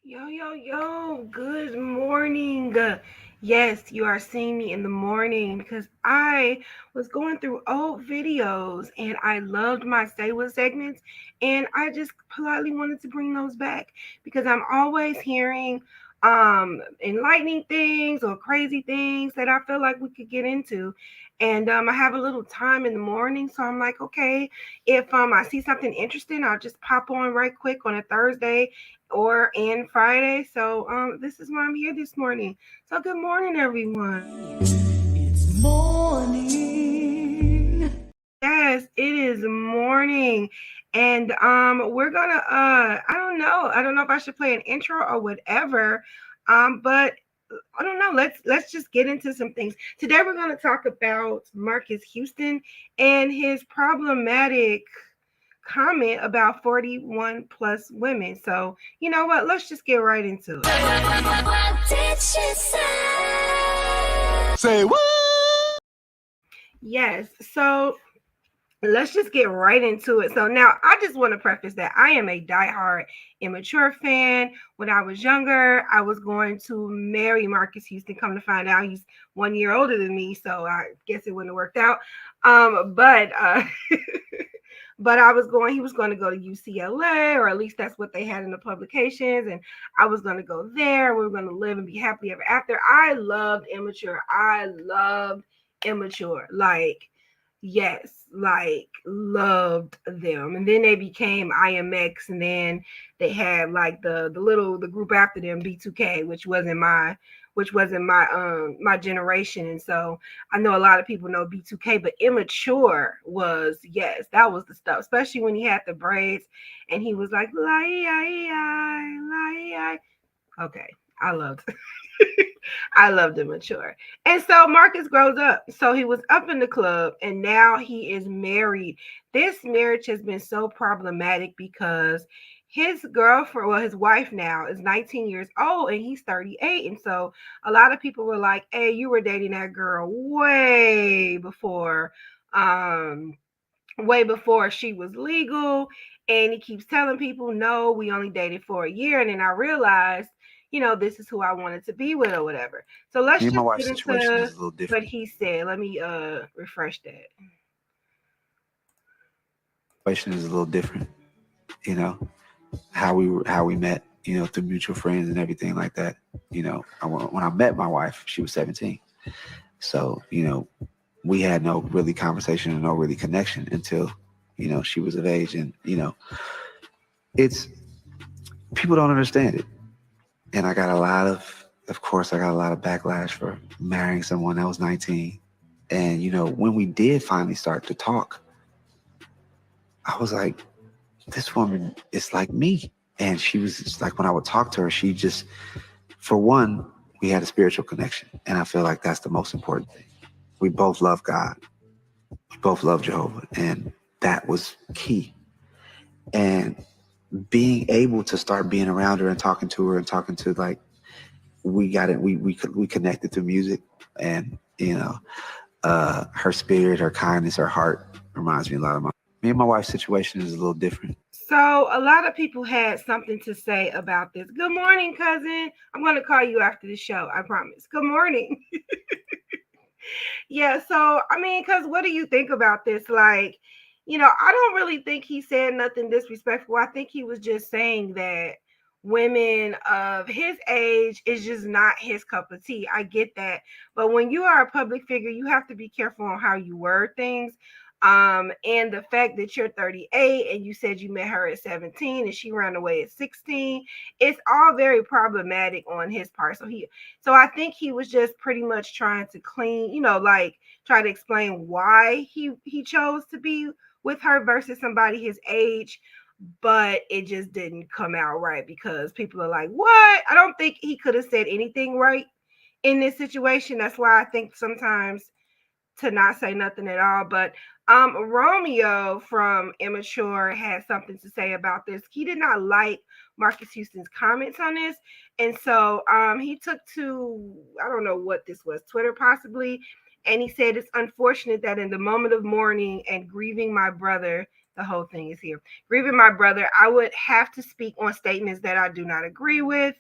Yo, good morning. Yes, you are seeing me in the morning because I was going through old videos and I loved my Stay With segments, and I just politely wanted to bring those back because I'm always hearing enlightening things or crazy things that I feel like we could get into. And I have a little time in the morning, so I'm like, okay, if I see something interesting, I'll just pop on right quick on a Thursday or and Friday. So this is why I'm here this morning. So good morning, everyone. It's morning. Yes, it is morning. And we're gonna I don't know if I should play an intro or whatever. But I don't know. Let's just get into some things. Today we're gonna talk about Marcus Houston and his problematic comment about 41 plus women. So, you know what? Let's just get right into it. What did she say? Say what? Yes. So, let's just get right into it. So, now I just want to preface that I am a diehard immature fan. When I was younger, I was going to marry Marcus Houston. Come to find out, he's 1 year older than me. So, I guess it wouldn't have worked out. But but he was going to go to UCLA, or at least that's what they had in the publications. And I was going to go there. We were going to live and be happily ever after. I loved Immature. I loved Immature. Like, yes, like loved them. And then they became IMX, and then they had like the group after them, B2K, which wasn't my generation. And so I know a lot of people know B2K, but Immature was, yes, that was the stuff, especially when he had the braids and he was like, okay, I loved I loved Immature. And so Marcus grows up. So he was up in the club and now he is married. This marriage has been so problematic because his girlfriend, well, his wife now is 19 years old and he's 38. And so a lot of people were like, hey, you were dating that girl um way before she was legal. And he keeps telling people, no, we only dated for a year. And then I realized, this is who I wanted to be with or whatever. So let's Me and my just wife's get situation into is a little what different. he said. Let me refresh that. Situation is a little different. You know how we met. Through mutual friends and everything like that. When I met my wife, she was 17. So we had no really conversation and no really connection until she was of age, and it's people don't understand it. And of course, I got a lot of backlash for marrying someone that was 19. And when we did finally start to talk, I was like, this woman is like me. And she was just like, when I would talk to her, she just, for one, we had a spiritual connection. And I feel like that's the most important thing. We both love God. We both love Jehovah. And that was key. And being able to start being around her and talking to her and talking to, like, we got it. We connected through music, and her spirit, her kindness, her heart reminds me a lot of my. Me and my wife's situation is a little different. So a lot of people had something to say about this. Good morning, cousin. I'm going to call you after the show. I promise. Good morning. Yeah, so I mean, because what do you think about this? Like, I don't really think he said nothing disrespectful. I think he was just saying that women of his age is just not his cup of tea. I get that. But when you are a public figure, you have to be careful on how you word things. And the fact that you're 38 and you said you met her at 17 and she ran away at 16, it's all very problematic on his part. So I think he was just pretty much trying to clean, like try to explain why he chose to be with her versus somebody his age, but it just didn't come out right because people are like, "What?" I don't think he could have said anything right in this situation. That's why I think sometimes to not say nothing at all. But Romeo from Immature had something to say about this. He did not like Marcus Houston's comments on this. And so he took to, I don't know what this was, Twitter possibly. And he said, it's unfortunate that in the moment of mourning and grieving my brother, the whole thing is here. Grieving my brother, I would have to speak on statements that I do not agree with.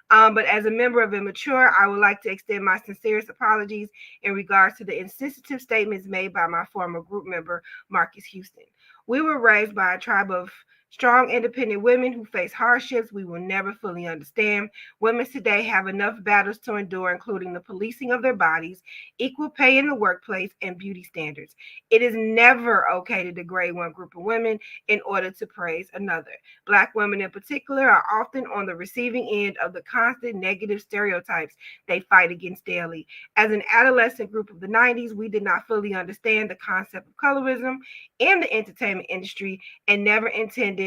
But as a member of Immature, I would like to extend my sincerest apologies in regards to the insensitive statements made by my former group member, Marques Houston. We were raised by a tribe of strong, independent women who face hardships we will never fully understand. Women today have enough battles to endure, including the policing of their bodies, equal pay in the workplace, and beauty standards. It is never okay to degrade one group of women in order to praise another. Black women, in particular, are often on the receiving end of the constant negative stereotypes they fight against daily. As an adolescent group of the 90s, we did not fully understand the concept of colorism in the entertainment industry and never intended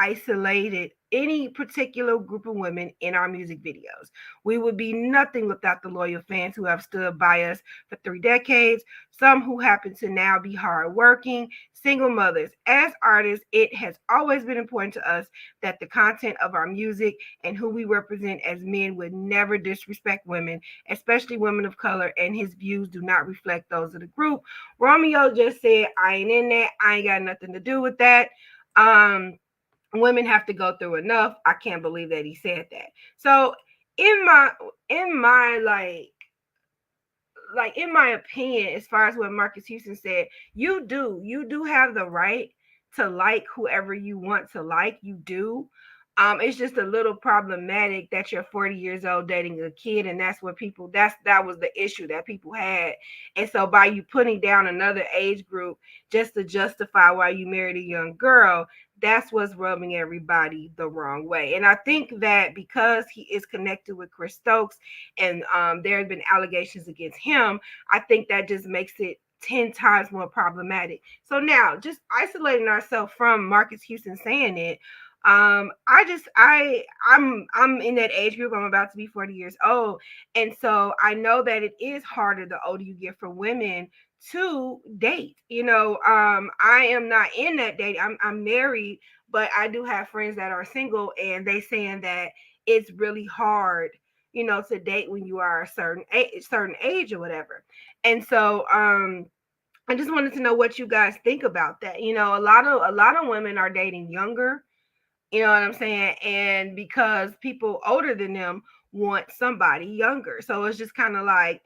isolated any particular group of women in our music videos. We would be nothing without the loyal fans who have stood by us for 3 decades, some who happen to now be hardworking, single mothers. As artists, it has always been important to us that the content of our music and who we represent as men would never disrespect women, especially women of color, and his views do not reflect those of the group. Romeo just said, I ain't in that. I ain't got nothing to do with that. Um, Women have to go through enough. I can't believe that he said that. So in my in my like in my opinion, as far as what Marques Houston said, you do have the right to like whoever you want to like. You do. It's just a little problematic that you're 40 years old dating a kid, and that's what people that was the issue that people had. And so by you putting down another age group just to justify why you married a young girl, that's what's rubbing everybody the wrong way. And I think that because he is connected with Chris Stokes and there have been allegations against him, I think that just makes it 10 times more problematic. So now, just isolating ourselves from Marques Houston saying it, I'm in that age group. I'm about to be 40 years old, and so I know that it is harder the older you get for women to date. I am not in that date. I'm married, but I do have friends that are single, and they saying that it's really hard, to date when you are a certain age or whatever. And so I just wanted to know what you guys think about that. A lot of women are dating younger, you know what I'm saying? And because people older than them want somebody younger. So it's just kind of like,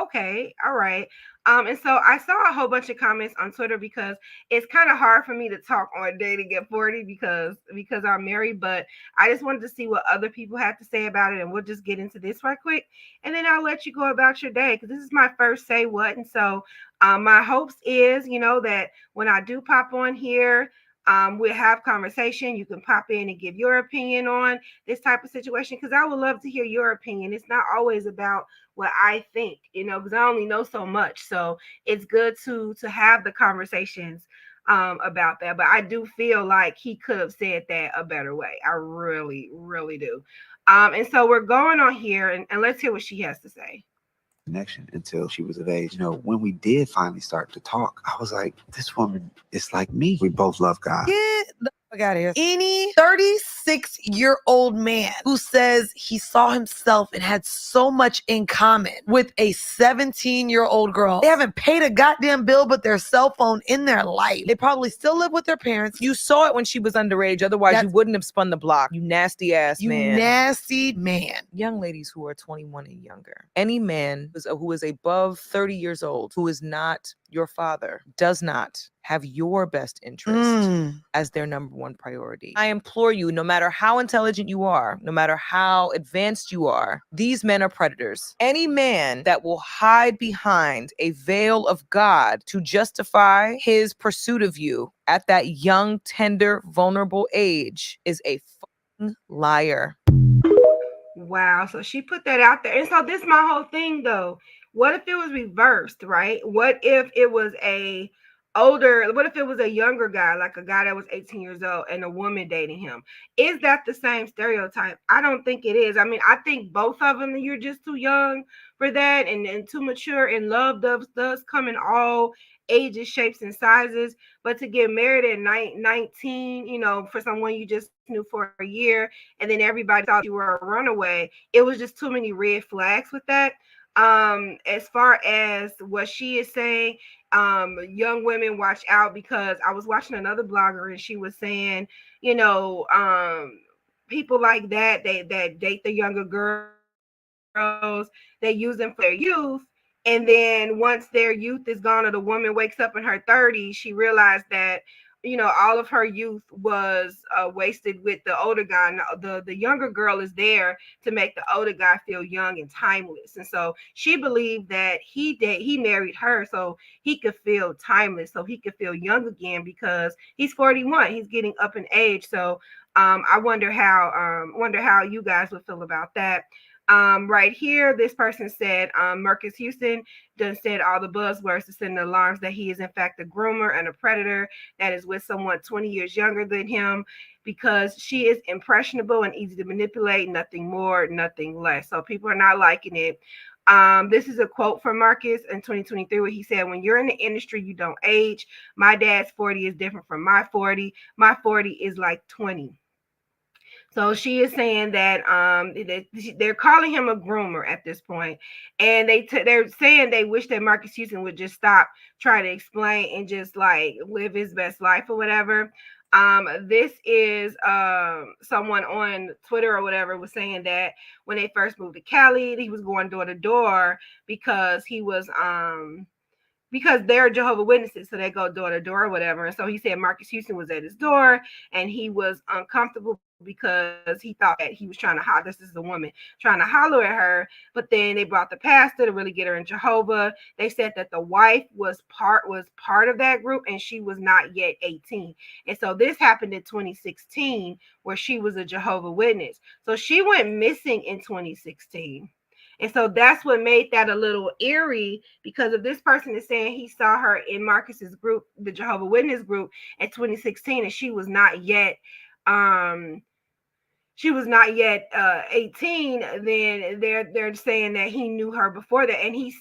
okay, all right. And so I saw a whole bunch of comments on Twitter because it's kind of hard for me to talk on dating at 40 because I'm married, but I just wanted to see what other people had to say about it, and we'll just get into this right quick. And then I'll let you go about your day because this is my first say what. And so my hopes is, that when I do pop on here, we'll have conversation. You can pop in and give your opinion on this type of situation because I would love to hear your opinion. It's not always about what I think, because I only know so much. So it's good to have the conversations about that. But I do feel like he could have said that a better way. I really, really do. And so we're going on here and let's hear what she has to say. Connection until she was of age. When we did finally start to talk, I was like, this woman is like me. We both love God. Get the fuck out of here. Any 36-year-old man who says he saw himself and had so much in common with a 17-year-old girl, they haven't paid a goddamn bill but their cell phone in their life. They probably still live with their parents. You saw it when she was underage. Otherwise, you wouldn't have spun the block. You nasty ass You man. nasty man. Young ladies who are 21 and younger. Any man who is above 30 years old, who is not your father, does not have your best interest as their number one priority. I implore you, no matter how intelligent you are, no matter how advanced you are, these men are predators. Any man that will hide behind a veil of God to justify his pursuit of you at that young, tender, vulnerable age is a fucking liar. Wow. So she put that out there. And so this is my whole thing though. What if it was reversed, right? What if it was what if it was a younger guy, like a guy that was 18 years old and a woman dating him? Is that the same stereotype? I don't think it is. I mean, I think both of them, you're just too young for that and too mature, and love does come in all ages, shapes, and sizes. But to get married at 19, for someone you just knew for a year, and then everybody thought you were a runaway, it was just too many red flags with that. As far as what she is saying, young women watch out, because I was watching another blogger and she was saying, you know, people like that, that date the younger girls, they use them for their youth. And then once their youth is gone, or the woman wakes up in her 30s, she realized that, you know, all of her youth was wasted with the older guy. The younger girl is there to make the older guy feel young and timeless. And so she believed that he married her so he could feel timeless, so he could feel young again, because he's 41, he's getting up in age. So I wonder how you guys would feel about that. Right here, this person said, Marcus Houston done said all the buzzwords to send the alarms that he is in fact a groomer and a predator that is with someone 20 years younger than him, because she is impressionable and easy to manipulate, nothing more, nothing less. So people are not liking it. This is a quote from Marcus in 2023 where he said, when you're in the industry, you don't age. My dad's 40 is different from my 40. My 40 is like 20. So she is saying that they're calling him a groomer at this point, and they're saying they wish that Marcus Houston would just stop trying to explain and just like live his best life or whatever. This is someone on Twitter or whatever was saying that when they first moved to Cali, he was going door to door because he was because they're Jehovah's Witnesses, so they go door to door or whatever. And so he said Marcus Houston was at his door and he was uncomfortable because he thought that he was trying to holler. This is the woman trying to holler at her. But then they brought the pastor to really get her in Jehovah. They said that the wife was part of that group and she was not yet 18. And so this happened in 2016 where she was a Jehovah's Witness. So she went missing in 2016. And so that's what made that a little eerie, because if this person is saying he saw her in Marcus's group, the Jehovah's Witness group, in 2016, and she was not yet 18, then they're saying that he knew her before that. And he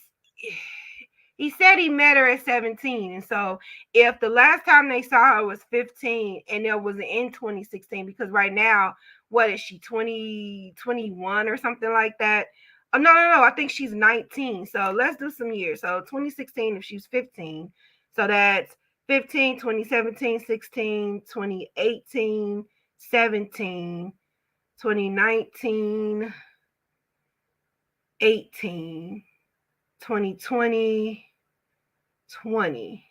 said he met her at 17. And so if the last time they saw her was 15 and it was in 2016, because right now, what is she, 21 or something like that? Oh, no, I think she's 19. So let's do some years. So 2016, if she's 15, so that's 15, 2017, 16, 2018, 17, 2019, 18, 2020, 20.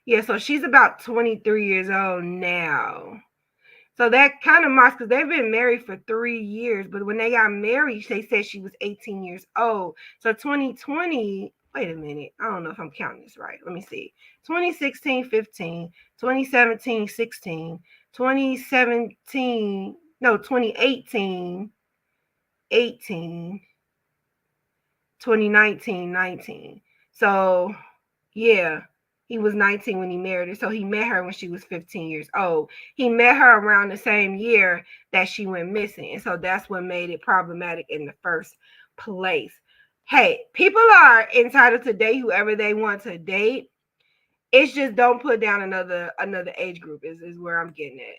Yeah, so she's about 23 years old now. So that kind of marks, because they've been married for 3 years, but when they got married, they said she was 18 years old. So 2020, wait a minute, I don't know if I'm counting this right. Let me see. 2016, 15, 2017, 16, 2017, no, 2018, 18, 2019, 19. So yeah, he was 19 when he married her. So he met her when she was 15 years old. He met her around the same year that she went missing. And so that's what made it problematic in the first place. Hey, people are entitled to date whoever they want to date. It's just don't put down another age group is where I'm getting at.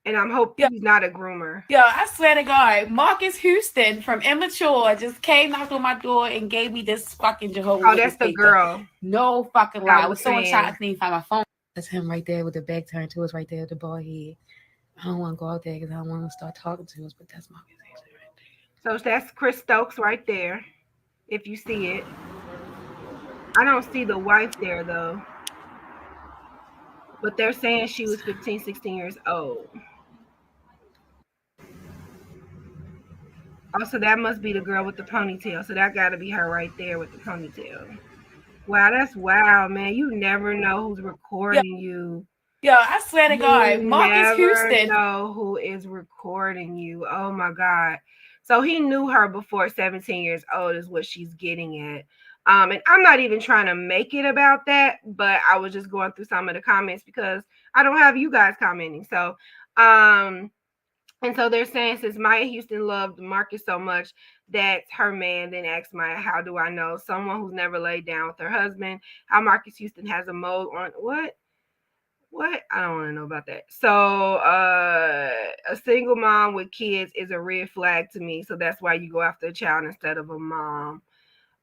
And I'm hoping he's not a groomer. Yo, I swear to God, Marcus Houston from Immature just came, knocked on my door, and gave me this fucking Jehovah's Oh, that's the paper. girl. No fucking lie. I was so saying. shocked I couldn't even find my phone. That's him right there with the back turned to us, right there at the bar head. I don't want to go out there because I don't want to start talking to us, but that's Marcus Houston right there. So that's Chris Stokes right there, if you see it. I don't see the wife there, though. But they're saying she was 15, 16 years old. Oh, so that must be the girl with the ponytail. So that got to be her right there with the ponytail. Wow, that's wow, man. You never know who's recording you. Yo, I swear to God, Marcus Houston. You never know who is recording you. Oh, my God. So he knew her before 17 years old is what she's getting at. And I'm not even trying to make it about that, but I was just going through some of the comments because I don't have you guys commenting. So, and so they're saying since Maya Houston loved Marcus so much, that's her man. Then asked Maya, how do I know? Someone who's never laid down with her husband. How Marcus Houston has a mole on what? What? I don't want to know about that. So a single mom with kids is a red flag to me. So that's why you go after a child instead of a mom.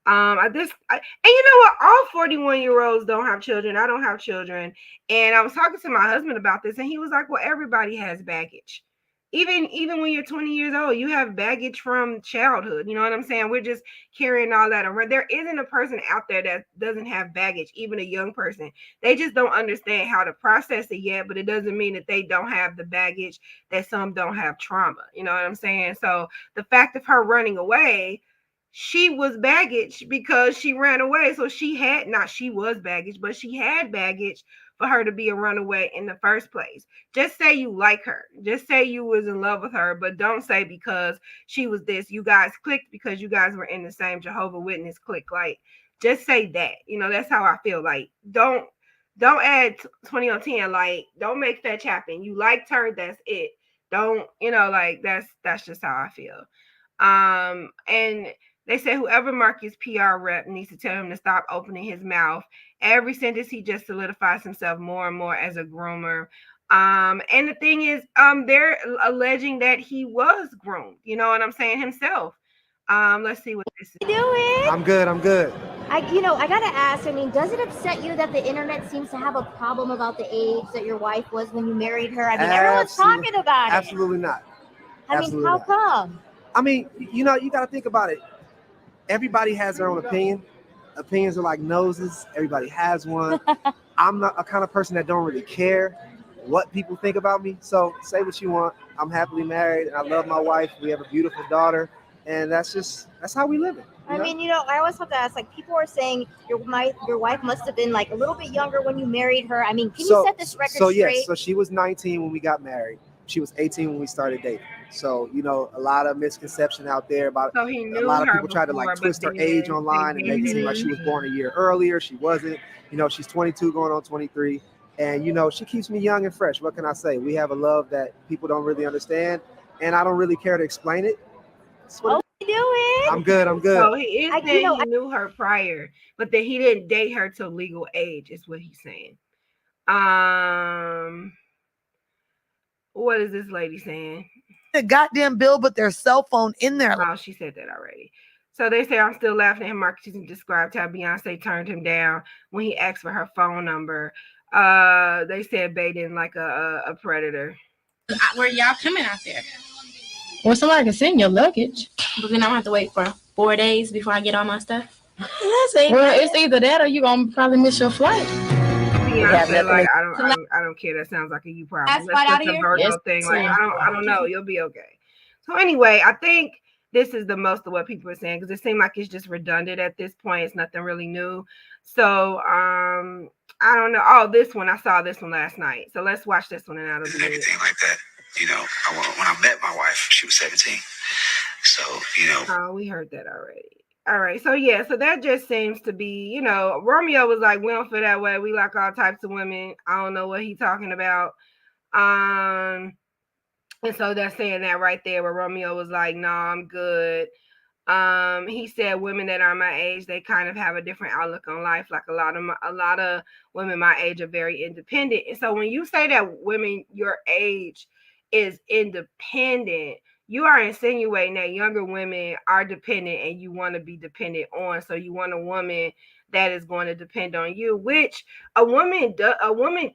And you know what? All 41-year-olds don't have children. I don't have children. And I was talking to my husband about this, and he was like, well, everybody has baggage. Even when you're 20 years old, you have baggage from childhood. You know what I'm saying? We're just carrying all that around. There isn't a person out there that doesn't have baggage, even a young person. They just don't understand how to process it yet, but it doesn't mean that they don't have the baggage, that some don't have trauma. You know what I'm saying? So the fact of her running away, she was baggage because she ran away. So she was baggage, but she had baggage for her to be a runaway in the first place. Just say you like her. Just say you was in love with her, but don't say because she was this, you guys clicked because you guys were in the same Jehovah Witness clique. Like, just say that. That's how I feel. Like, don't add 20 on 10. Like, don't make that happen. You liked her, that's it. Don't, like, that's just how I feel. And they say whoever Marques' PR rep needs to tell him to stop opening his mouth. Every sentence he just solidifies himself more and more as a groomer. And the thing is, they're alleging that he was groomed. You know what I'm saying, himself. Let's see what this is. Doing? I'm good. I gotta ask. I mean, does it upset you that the internet seems to have a problem about the age that your wife was when you married her? I mean, everyone's talking about it. Absolutely not. I mean, how come? I mean, you got to think about it. Everybody has their own opinion. Opinions are like noses. Everybody has one. I'm not a kind of person that don't really care what people think about me. So say what you want. I'm happily married and I love my wife. We have a beautiful daughter, and that's how we live it. I mean, I always have to ask, like, people are saying your wife must have been like a little bit younger when you married her. I mean, can you set this record straight? Yes, so she was 19 when we got married. She was 18 when we started dating. So, a lot of misconception out there about So he knew a lot of her people try to before, twist her but age then online and make it seem like she was born a year earlier. She wasn't. She's 22 going on 23. And, she keeps me young and fresh. What can I say? We have a love that people don't really understand. And I don't really care to explain it. What you doing? I'm good. So he is saying he knew her prior, but that he didn't date her till legal age, is what he's saying. What is this lady saying? The goddamn bill, but their cell phone in there. Oh, she said that already. So they say, I'm still laughing at him. Marques described how Beyonce turned him down when he asked for her phone number. They said Bay didn't like a predator. Where y'all coming out there? Well, somebody can send your luggage. But then I'm gonna have to wait for 4 days before I get all my stuff. Well, it's either that or you're gonna probably miss your flight. Beyonce, like, I don't care. That sounds like a you problem. Let's put the Virgo thing. Like, I don't know. You'll be okay. So anyway, I think this is the most of what people are saying, because it seems like it's just redundant at this point. It's nothing really new. So I don't know. Oh, this one, I saw this one last night. So let's watch this one and that'll be everything like that. When I met my wife, she was 17. So, Oh, we heard that already. All right. So yeah, so that just seems to be, Romeo was like, we don't feel that way. We like all types of women. I don't know what he's talking about. And so they're saying that right there, where Romeo was like, no, I'm good. He said women that are my age, they kind of have a different outlook on life. Like a lot of women my age are very independent. And so when you say that women your age is independent, you are insinuating that younger women are dependent and you want to be dependent on. So you want a woman that is going to depend on you, which a woman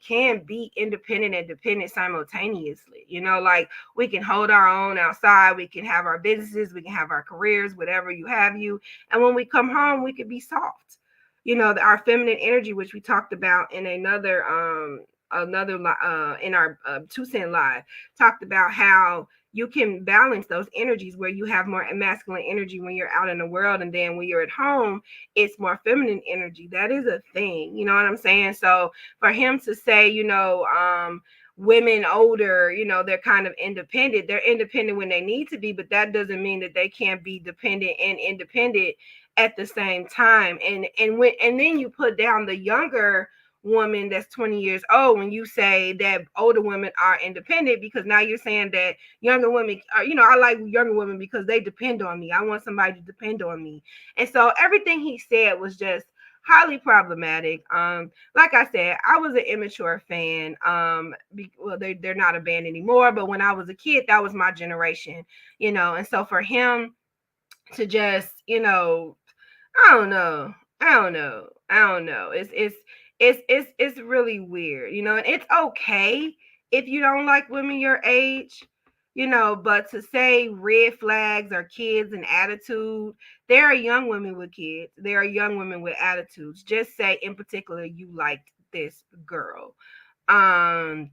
can be independent and dependent simultaneously. Like, we can hold our own outside, we can have our businesses, we can have our careers, whatever you have you. And when we come home, we can be soft. Our feminine energy, which we talked about in another in our 2 Cent Live, talked about how you can balance those energies where you have more masculine energy when you're out in the world, and then when you're at home, it's more feminine energy. That is a thing. You know what I'm saying? So for him to say, women older, they're kind of independent. They're independent when they need to be, but that doesn't mean that they can't be dependent and independent at the same time. And then you put down the younger woman that's 20 years old when you say that older women are independent, because now you're saying that younger women are, I like younger women because they depend on me. I want somebody to depend on me. And so everything he said was just highly problematic. Like I said, I was an immature fan. Well, they're not a band anymore, but when I was a kid, that was my generation, and so for him to just, I don't know. It's really weird, and it's okay if you don't like women your age, but to say red flags are kids and attitude, there are young women with kids, there are young women with attitudes. Just say in particular you liked this girl. Um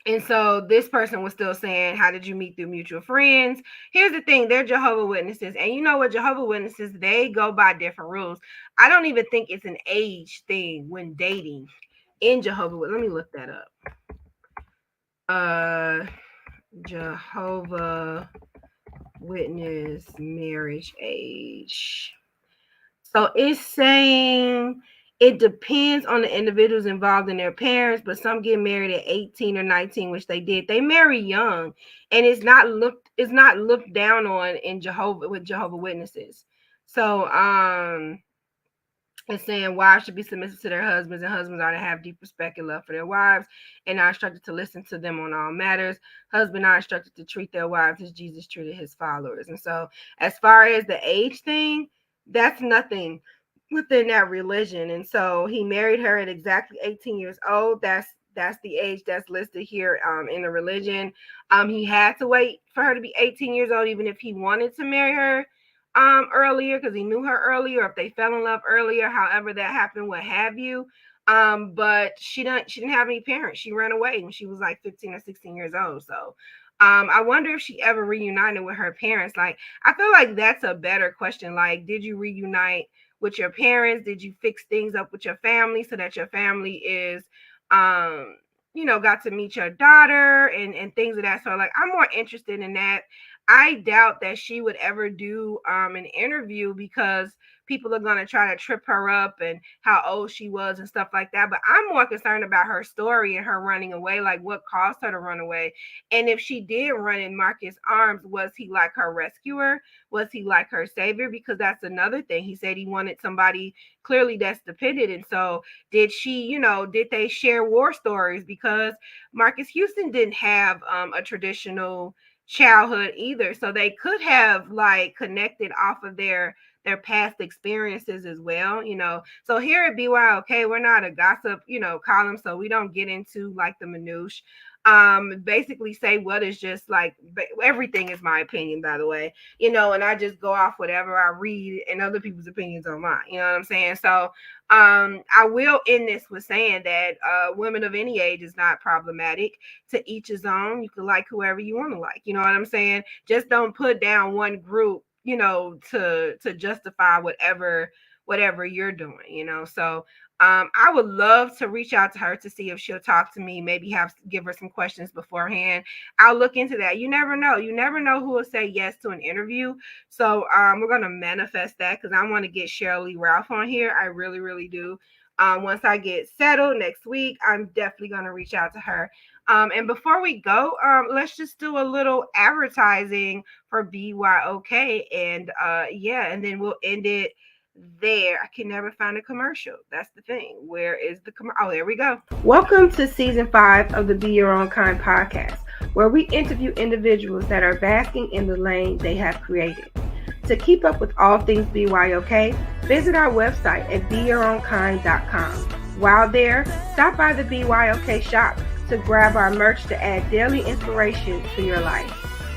and so this person was still saying, how did you meet through mutual friends? Here's the thing, they're Jehovah's Witnesses. And you know what? Jehovah's Witnesses, they go by different rules. I don't even think it's an age thing when dating in Jehovah's Witnesses. Let me look that up. Jehovah Witness marriage age. So it's saying it depends on the individuals involved and their parents, but some get married at 18 or 19, which they did. They marry young, and it's not looked down on in Jehovah Witnesses. So it's saying wives should be submissive to their husbands, and husbands are to have deep respect and love for their wives, and are instructed to listen to them on all matters. Husbands are instructed to treat their wives as Jesus treated his followers. And so, as far as the age thing, that's nothing within that religion. And so he married her at exactly 18 years old. That's the age that's listed here in the religion. He had to wait for her to be 18 years old, even if he wanted to marry her earlier, because he knew her earlier, or if they fell in love earlier, however that happened, what have you. But she didn't have any parents. She ran away when she was like 15 or 16 years old. So I wonder if she ever reunited with her parents. Like, I feel like that's a better question. Like, did you reunite with your parents? Did you fix things up with your family so that your family is got to meet your daughter and things of that sort? Like, I'm more interested in that. I doubt that she would ever do an interview, because people are going to try to trip her up and how old she was and stuff like that. But I'm more concerned about her story and her running away, like what caused her to run away. And if she did run in Marques' arms, was he like her rescuer? Was he like her savior? Because that's another thing. He said he wanted somebody clearly that's dependent. And so did they share war stories? Because Marques Houston didn't have a traditional childhood either, so they could have like connected off of their past experiences as well. So here at BYOK, we're not a gossip column, so we don't get into like the minutiae. Basically say what is just like, everything is my opinion, by the way, and I just go off whatever I read and other people's opinions on mine, you know what I'm saying? So I will end this with saying that women of any age is not problematic. To each his own. You can like whoever you want to like, you know what I'm saying? Just don't put down one group, to justify whatever you're doing. So I would love to reach out to her to see if she'll talk to me, maybe give her some questions beforehand. I'll look into that. You never know who will say yes to an interview. So we're going to manifest that, because I want to get Cheryl Lee Ralph on here. I really, really do. Once I get settled next week, I'm definitely going to reach out to her. And before we go, let's just do a little advertising for BYOK, and and then we'll end it there. I can never find a commercial. That's the thing. Where is the commercial? Oh, there we go. Welcome to season 5 of the Be Your Own Kind podcast, where we interview individuals that are basking in the lane they have created. To keep up with all things BYOK, visit our website at beyourownkind.com. While there, stop by the BYOK shop to grab our merch to add daily inspiration to your life.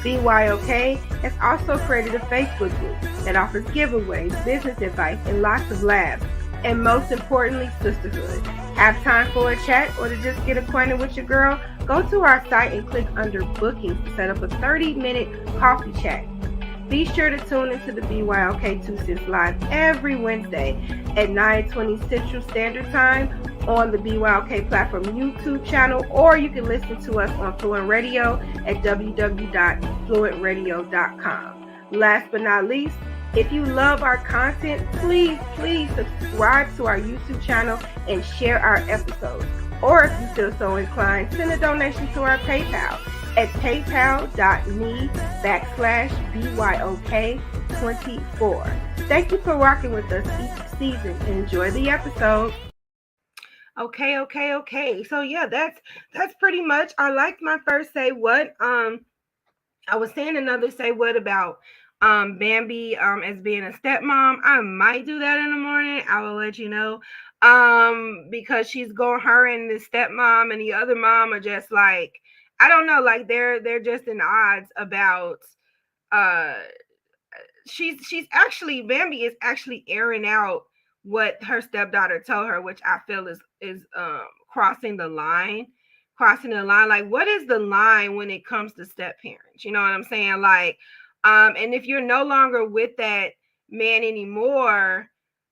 BYOK has also created a Facebook group that offers giveaways, business advice, and lots of laughs, and most importantly, sisterhood. Have time for a chat or to just get acquainted with your girl? Go to our site and click under bookings to set up a 30-minute coffee chat. Be sure to tune into the BYOK 2 Cents Live every Wednesday at 9:20 Central Standard Time on the BYOK platform YouTube channel, or you can listen to us on Fluent Radio at www.fluentradio.com. Last but not least, if you love our content, please subscribe to our YouTube channel and share our episodes. Or if you feel so inclined, send a donation to our PayPal at paypal.me/BYOK24. Thank you for rocking with us each season and enjoy the episode. Okay. So yeah, that's pretty much. I liked my first say what. I was saying another say what about Bambi as being a stepmom. I might do that in the morning. I will let you know. Because she's going, her and the stepmom and the other mom are just like, I don't know, like they're just in odds about uh she's actually, Bambi is actually airing out what her stepdaughter told her, which I feel is crossing the line. Crossing the line. Like, what is the line when it comes to step parents? You know what I'm saying? Like, and if you're no longer with that man anymore,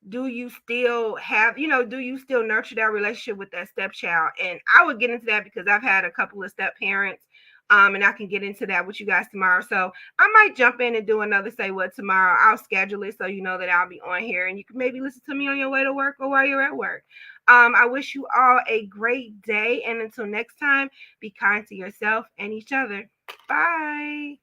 do you still have, do you still nurture that relationship with that stepchild? And I would get into that because I've had a couple of step parents. And I can get into that with you guys tomorrow. So I might jump in and do another Say What tomorrow. I'll schedule it so you know that I'll be on here and you can maybe listen to me on your way to work or while you're at work. I wish you all a great day. And until next time, be kind to yourself and each other. Bye.